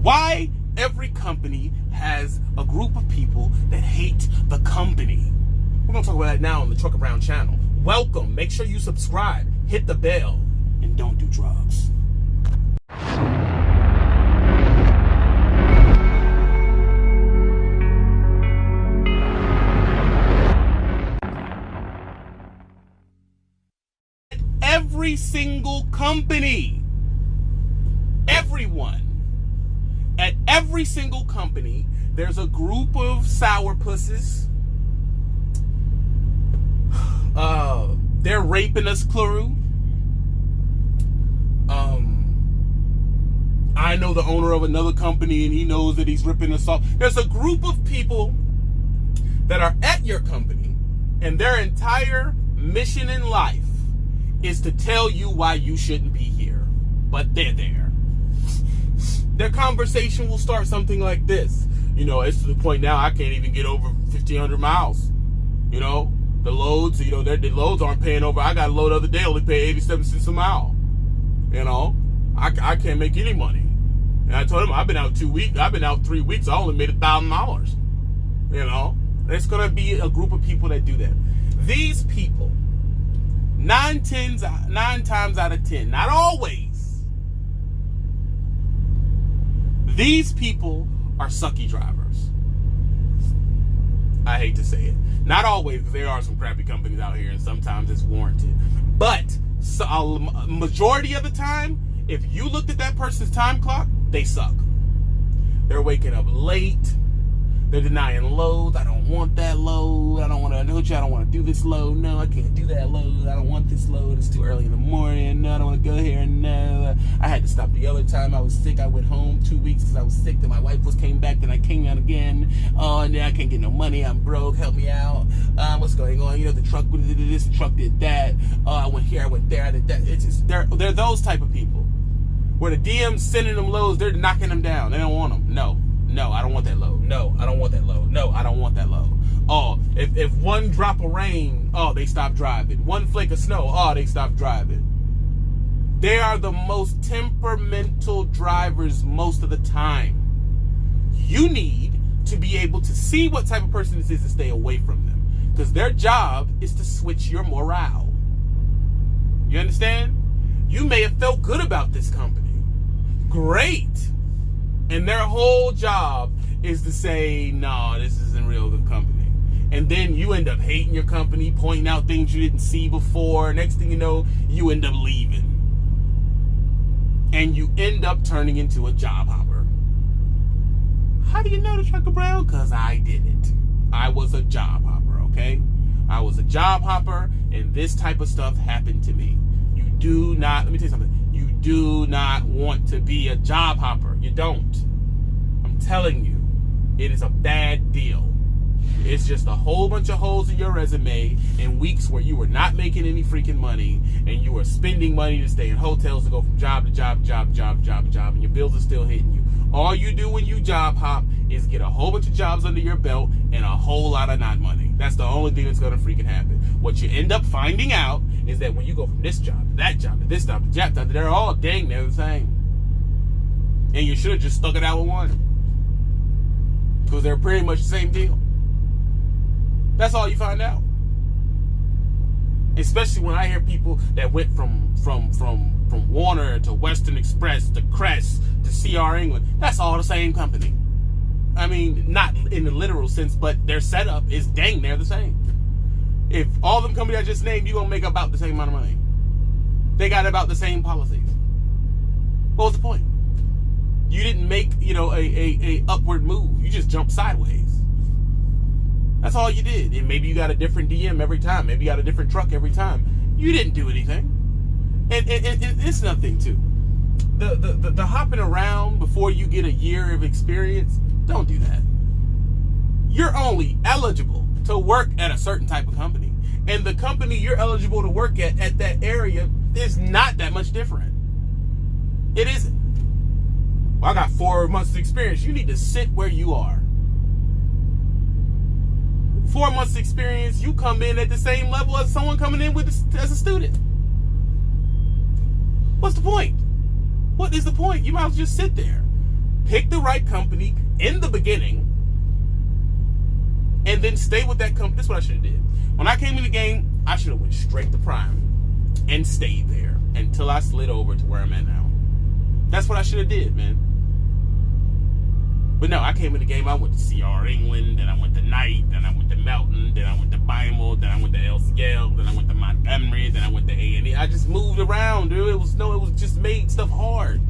Why every company has a group of people that hate the company. We're going to talk about that now on the Truck Around channel. Welcome. Make sure you subscribe, hit the bell, and don't do drugs. Every single company, everyone, at every single company, there's a group of sourpusses. They're raping us, crew. I know the owner of another company and he knows that he's ripping us off. There's a group of people that are at your company and their entire mission in life is to tell you why you shouldn't be here. But they're there. Their conversation will start something like this. You know, it's to the point now I can't even get over 1,500 miles. You know, the loads, you know, the loads aren't paying over. I got a load the other day, only pay 87 cents a mile. You know, I can't make any money. And I told him I've been out 2 weeks. I've been out 3 weeks. I only made $1,000. You know, it's going to be a group of people that do that. These people, 9 times out of 10, not always, these people are sucky drivers. I hate to say it. Not always, because there are some crappy companies out here, and sometimes it's warranted. But a majority of the time, if you looked at that person's time clock, they suck. They're waking up late. They're denying loads. I don't want that load. I don't want to do this load. No, I can't do that load. I don't want this load. It's too early in the morning. No, I don't want to go here. No, I had to stop the other time I was sick. I went home 2 weeks because I was sick. Then my wife came back. Then I came out again. Oh, and then I can't get no money. I'm broke. Help me out. What's going on? You know, the truck did this. The truck did that. Oh, I went here. I went there. I did that. It's just they're those type of people where the DM's sending them loads. They're knocking them down. They don't want them. No, I don't want that load. No, I don't want that load. No, I don't want that load. Oh, if one drop of rain, oh, they stop driving. One flake of snow, oh, they stop driving. They are the most temperamental drivers most of the time. You need to be able to see what type of person this is and stay away from them. Because their job is to switch your morale. You understand? You may have felt good about this company. Great. And their whole job is to say, no, this isn't real good company. And then you end up hating your company, pointing out things you didn't see before. Next thing you know, you end up leaving. And you end up turning into a job hopper. How do you know the Trucker Brown? Because I did it. I was a job hopper, okay? I was a job hopper, and this type of stuff happened to me. You do not, let me tell you something. You do not want to be a job hopper. You don't. I'm telling you, it is a bad deal. It's just a whole bunch of holes in your resume in weeks where you were not making any freaking money and you were spending money to stay in hotels to go from job to job, and your bills are still hitting you. All you do when you job hop is get a whole bunch of jobs under your belt and a whole lot of not money. That's the only thing that's going to freaking happen. What you end up finding out is that when you go from this job to that job to this job to that job, they're all dang near the same. And you should have just stuck it out with one. Because they're pretty much the same deal. That's all you find out. Especially when I hear people that went from Warner to Western Express to Crest to CR England. That's all the same company. I mean, not in the literal sense, but their setup is dang near the same. If all them companies I just named, you're going to make about the same amount of money. They got about the same policies. What was the point? You didn't make, you know, a upward move. You just jumped sideways. That's all you did. And maybe you got a different DM every time. Maybe you got a different truck every time. You didn't do anything. And it's nothing too. The hopping around before you get a year of experience, don't do that. You're only eligible to work at a certain type of company. And the company you're eligible to work at that area is not that much different. It isn't. Well, I got 4 months of experience. You need to sit where you are. 4 months experience, you come in at the same level as someone coming in with as a student. What's the point? What is the point? You might as well just sit there. Pick the right company in the beginning, and then stay with that company. That's what I should have did. When I came in the game, I should have went straight to Prime and stayed there until I slid over to where I'm at now. That's what I should have did, man. But no, I came in the game, I went to CR England, then I went to Knight, then I went to Melton, then I went to Bimel, then I went to LCL, then I went to Montgomery, then I went to A&E. I just moved around, dude. It was just made stuff hard.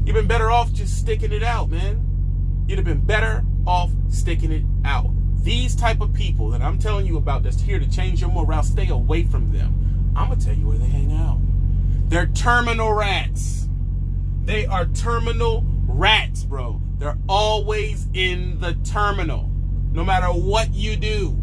You've been better off just sticking it out, man. You'd have been better off sticking it out. These type of people that I'm telling you about that's here to change your morale, stay away from them. I'm going to tell you where they hang out. They're terminal rats. They are terminal rats, bro. They're always in the terminal. No matter what you do.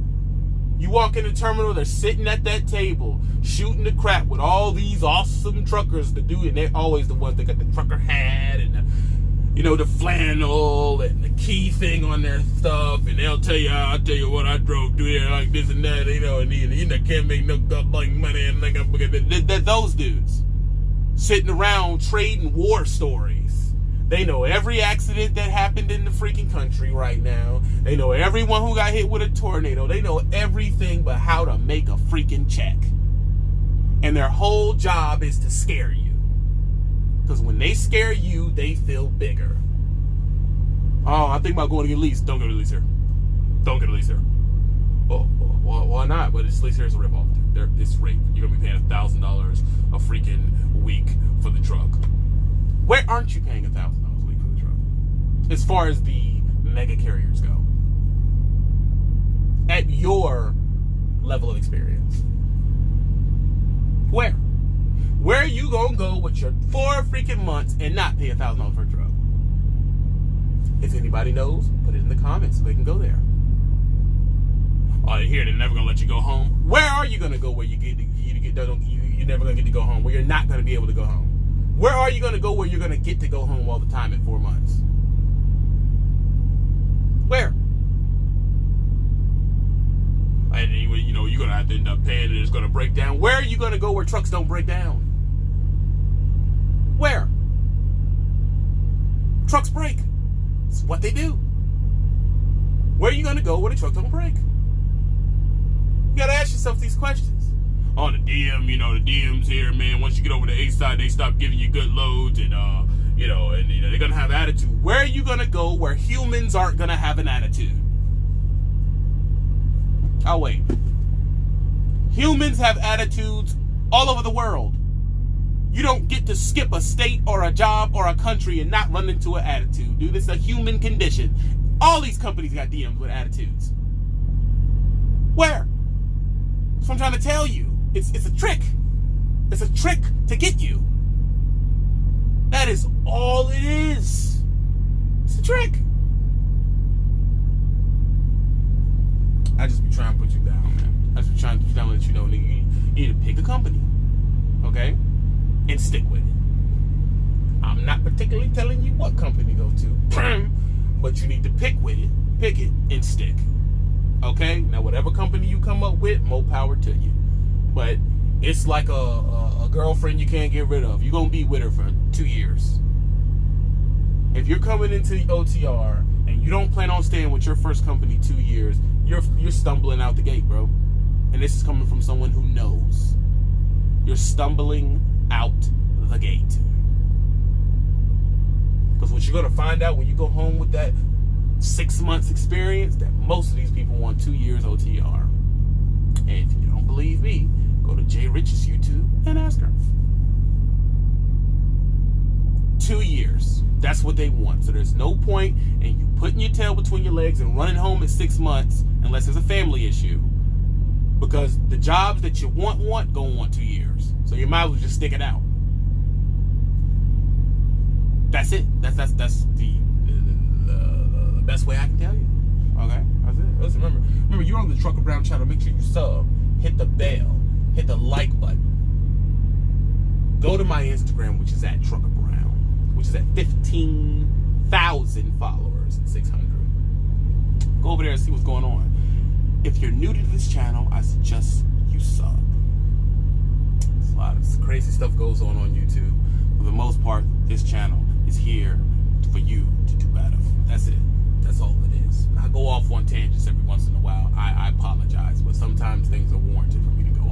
You walk in the terminal, they're sitting at that table, shooting the crap with all these awesome truckers to do, and they're always the ones that got the trucker hat and the flannel and the key thing on their stuff, and they'll tell you, I'll tell you what I drove through here like this and that, and can't make no like money and like they're those dudes sitting around trading war stories. They know every accident that happened in the freaking country right now. They know everyone who got hit with a tornado. They know everything but how to make a freaking check. And their whole job is to scare you. Because when they scare you, they feel bigger. Oh, I think about going to get leased. Don't go to lease here. Don't get a lease here. Oh, why not? But this lease here is a ripoff. It's rape. You're going to be paying $1,000 a freaking week for the truck. Where aren't you paying $1,000 a week for the truck? As far as the mega carriers go. At your level of experience. Where? Where are you going to go with your 4 freaking months and not pay $1,000 for a truck? If anybody knows, put it in the comments so they can go there. Oh, here, they're never going to let you go home. Where are you going to go where you're never going to get to go home, where you're not going to be able to go home? Where are you going to go where you're going to get to go home all the time in 4 months? Where? And you're going to have to end up paying and it's going to break down. Where are you going to go where trucks don't break down? Where? Trucks break. It's what they do. Where are you going to go where the trucks don't break? You got to ask yourself these questions. On the DM, the DMs here, man, once you get over the A side, they stop giving you good loads and, they're going to have attitude. Where are you going to go where humans aren't going to have an attitude? I'll wait. Humans have attitudes all over the world. You don't get to skip a state or a job or a country and not run into an attitude, dude. It's a human condition. All these companies got DMs with attitudes. Where? That's what I'm trying to tell you. It's a trick. It's a trick to get you. That is all it is. It's a trick. I just be trying to put you down, man. I just be trying to let you know, nigga, you need to pick a company, okay, and stick with it. I'm not particularly telling you what company to go to, but you need to pick it, and stick. Okay? Now, whatever company you come up with, more power to you. But it's like a girlfriend you can't get rid of. You're going to be with her for 2 years. If you're coming into the OTR and you don't plan on staying with your first company 2 years, you're stumbling out the gate, bro. And this is coming from someone who knows. You're stumbling out the gate. Because what you're going to find out when you go home with that 6 months experience, that most of these people want 2 years OTR. And if you don't believe me, go to Jay Rich's YouTube and ask her. 2 years. That's what they want. So there's no point in you putting your tail between your legs and running home at 6 months unless there's a family issue. Because the jobs that you want gonna want 2 years. So you might as well just stick it out. That's it. That's the best way I can tell you. Okay? That's it. Listen, remember you're on the Trucker Brown channel. Make sure you sub. Hit the bell. Hit the like button. Go to my Instagram, which is at Trucker Brown, which is at 15,000 followers and 600. Go over there and see what's going on. If you're new to this channel, I suggest you sub. A lot of crazy stuff goes on YouTube. For the most part, this channel is here for you to do better. off on tangents every once in a while. I apologize, but sometimes things are warranted for me to go